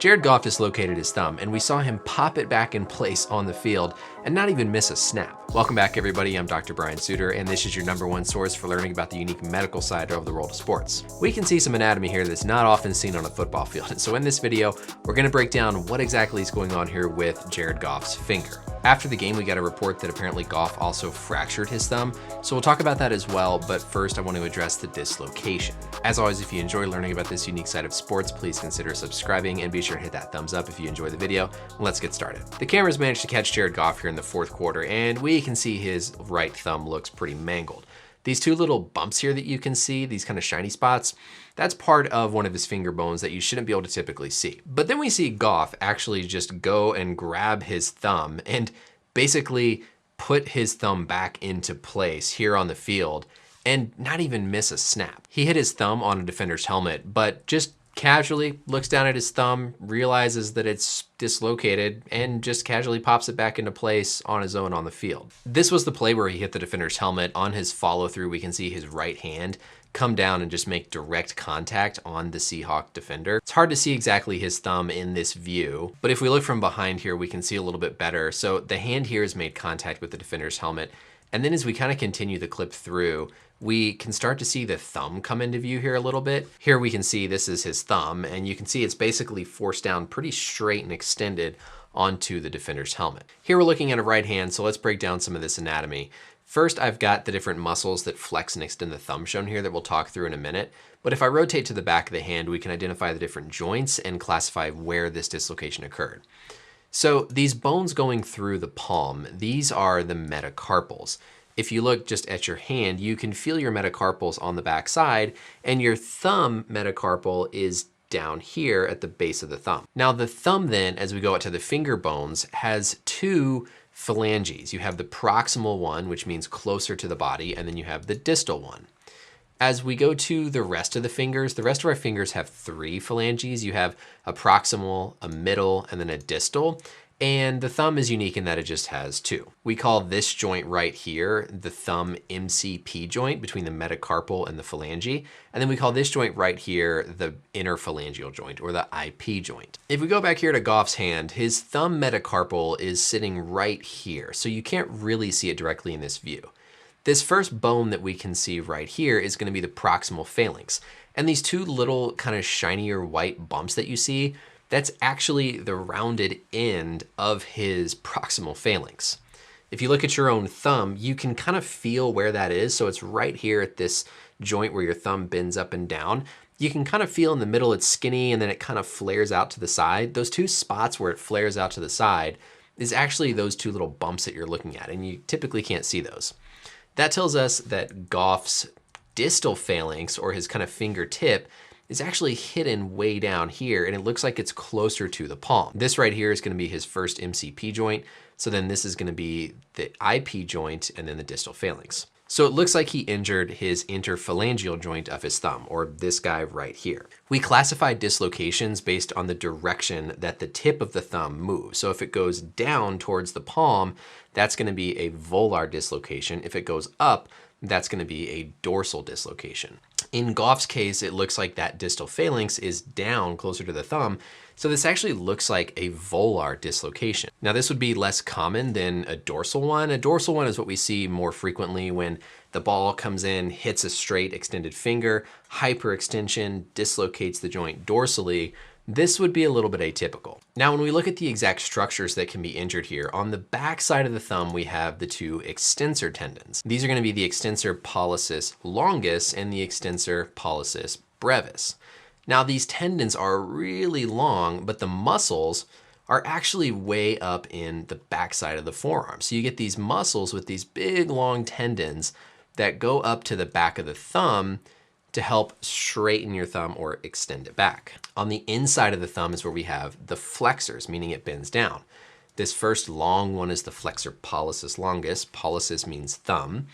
Jared Goff dislocated his thumb, and we saw him pop it back in place on the field and not even miss a snap. Welcome back, everybody. I'm Dr. Brian Sutterer, and this is your #1 source for learning about the unique medical side of the world of sports. We can see some anatomy here that's not often seen on a football field, and so in this video, we're going to break down what exactly is going on here with Jared Goff's finger. After the game, we got a report that apparently Goff also fractured his thumb, so we'll talk about that as well, but first I want to address the dislocation. As always, if you enjoy learning about this unique side of sports, please consider subscribing and be sure to hit that thumbs up if you enjoy the video. Let's get started. The cameras managed to catch Jared Goff here in the fourth quarter, and we can see his right thumb looks pretty mangled. These two little bumps here that you can see, these kind of shiny spots, that's part of one of his finger bones that you shouldn't be able to typically see. But then we see Goff actually just go and grab his thumb and basically put his thumb back into place here on the field and not even miss a snap. He hit his thumb on a defender's helmet, but just casually looks down at his thumb, realizes that it's dislocated, and just casually pops it back into place on his own on the field. This was the play where he hit the defender's helmet. On his follow through, we can see his right hand come down and just make direct contact on the Seahawk defender. It's hard to see exactly his thumb in this view, but if we look from behind here, we can see a little bit better. So the hand here has made contact with the defender's helmet. And then as we kind of continue the clip through, we can start to see the thumb come into view here a little bit. Here we can see this is his thumb, and you can see it's basically forced down pretty straight and extended onto the defender's helmet. Here we're looking at a right hand, so let's break down some of this anatomy. First, I've got the different muscles that flex and extend the thumb shown here that we'll talk through in a minute. But if I rotate to the back of the hand, we can identify the different joints and classify where this dislocation occurred. So these bones going through the palm, these are the metacarpals. If you look just at your hand, you can feel your metacarpals on the back side, and your thumb metacarpal is down here at the base of the thumb. Now the thumb then, as we go out to the finger bones, has two phalanges. You have the proximal one, which means closer to the body, and then you have the distal one. As we go to the rest of the rest of our fingers have three phalanges. You have a proximal, a middle, and then a distal. And the thumb is unique in that it just has two. We call this joint right here the thumb MCP joint between the metacarpal and the phalange. And then we call this joint right here the interphalangeal joint, or the IP joint. If we go back here to Goff's hand, his thumb metacarpal is sitting right here, so you can't really see it directly in this view. This first bone that we can see right here is going to be the proximal phalanx. And these two little kind of shinier white bumps that you see, that's actually the rounded end of his proximal phalanx. If you look at your own thumb, you can kind of feel where that is. So it's right here at this joint where your thumb bends up and down. You can kind of feel in the middle it's skinny, and then it kind of flares out to the side. Those two spots where it flares out to the side is actually those two little bumps that you're looking at, and you typically can't see those. That tells us that Goff's distal phalanx, or his kind of fingertip, is actually hidden way down here, and it looks like it's closer to the palm. This right here is going to be his first MCP joint, so then this is going to be the IP joint, and then the distal phalanx. So it looks like he injured his interphalangeal joint of his thumb, or this guy right here. We classify dislocations based on the direction that the tip of the thumb moves. So if it goes down towards the palm, that's going to be a volar dislocation. If it goes up, that's going to be a dorsal dislocation. In Goff's case, it looks like that distal phalanx is down closer to the thumb, so this actually looks like a volar dislocation. Now this would be less common than a dorsal one. A dorsal one is what we see more frequently when the ball comes in, hits a straight extended finger, hyperextension, dislocates the joint dorsally. This would be a little bit atypical. Now, when we look at the exact structures that can be injured here, on the back side of the thumb, we have the two extensor tendons. These are going to be the extensor Pollicis longus and the extensor Pollicis brevis. Now, these tendons are really long, but the muscles are actually way up in the back side of the forearm. So you get these muscles with these big, long tendons that go up to the back of the thumb to help straighten your thumb or extend it back. On the inside of the thumb is where we have the flexors, meaning it bends down. This first long one is the flexor pollicis longus. Pollicis means thumb.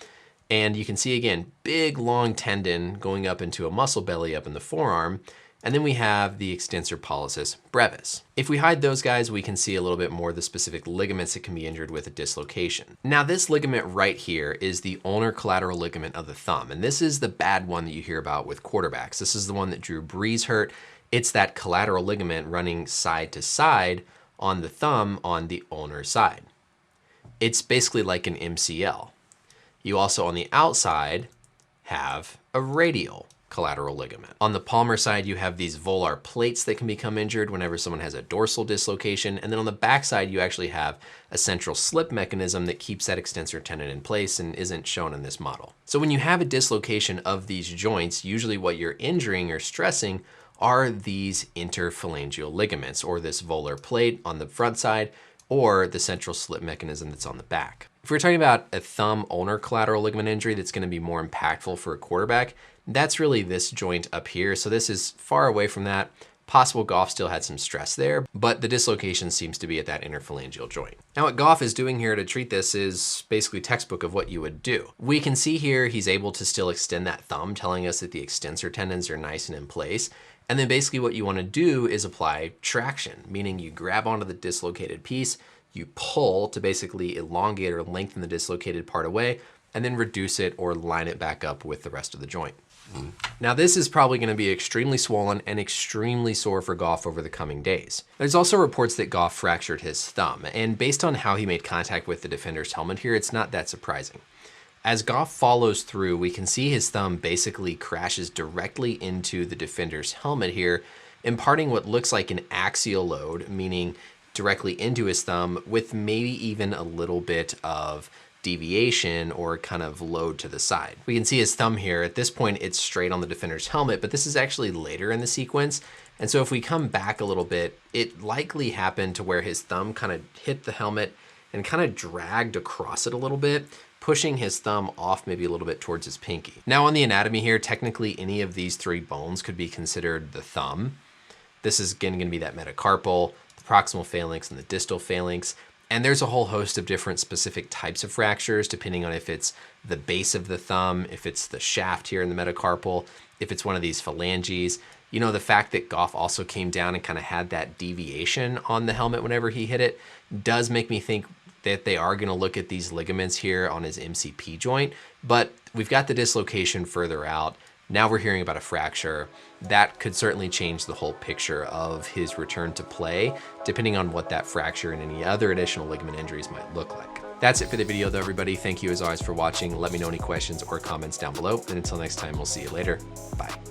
And you can see again, big long tendon going up into a muscle belly up in the forearm. And then we have the extensor pollicis brevis. If we hide those guys, we can see a little bit more of the specific ligaments that can be injured with a dislocation. Now this ligament right here is the ulnar collateral ligament of the thumb. And this is the bad one that you hear about with quarterbacks. This is the one that Drew Brees hurt. It's that collateral ligament running side to side on the thumb on the ulnar side. It's basically like an MCL. You also on the outside have a radial collateral ligament. On the palmar side, you have these volar plates that can become injured whenever someone has a dorsal dislocation. And then on the back side, you actually have a central slip mechanism that keeps that extensor tendon in place and isn't shown in this model. So when you have a dislocation of these joints, usually what you're injuring or stressing are these interphalangeal ligaments, or this volar plate on the front side, or the central slip mechanism that's on the back. If we're talking about a thumb ulnar collateral ligament injury that's going to be more impactful for a quarterback, that's really this joint up here. So this is far away from that. Possible Goff still had some stress there, but the dislocation seems to be at that interphalangeal joint. Now what Goff is doing here to treat this is basically textbook of what you would do. We can see here he's able to still extend that thumb, telling us that the extensor tendons are nice and in place. And then basically what you want to do is apply traction, meaning you grab onto the dislocated piece, you pull to basically elongate or lengthen the dislocated part away, and then reduce it or line it back up with the rest of the joint. Now this is probably going to be extremely swollen and extremely sore for Goff over the coming days. There's also reports that Goff fractured his thumb, and based on how he made contact with the defender's helmet here, it's not that surprising. As Goff follows through, we can see his thumb basically crashes directly into the defender's helmet here, imparting what looks like an axial load, meaning directly into his thumb, with maybe even a little bit of deviation or kind of load to the side. We can see his thumb here. At this point, it's straight on the defender's helmet, but this is actually later in the sequence. And so if we come back a little bit, it likely happened to where his thumb kind of hit the helmet and kind of dragged across it a little bit, pushing his thumb off maybe a little bit towards his pinky. Now on the anatomy here, technically any of these three bones could be considered the thumb. This is again going to be that metacarpal, the proximal phalanx, and the distal phalanx. And there's a whole host of different specific types of fractures, depending on if it's the base of the thumb, if it's the shaft here in the metacarpal, if it's one of these phalanges. You know, the fact that Goff also came down and kind of had that deviation on the helmet whenever he hit it does make me think that they are going to look at these ligaments here on his MCP joint, but we've got the dislocation further out. Now we're hearing about a fracture. That could certainly change the whole picture of his return to play, depending on what that fracture and any other additional ligament injuries might look like. That's it for the video though, everybody. Thank you as always for watching. Let me know any questions or comments down below. And until next time, we'll see you later. Bye.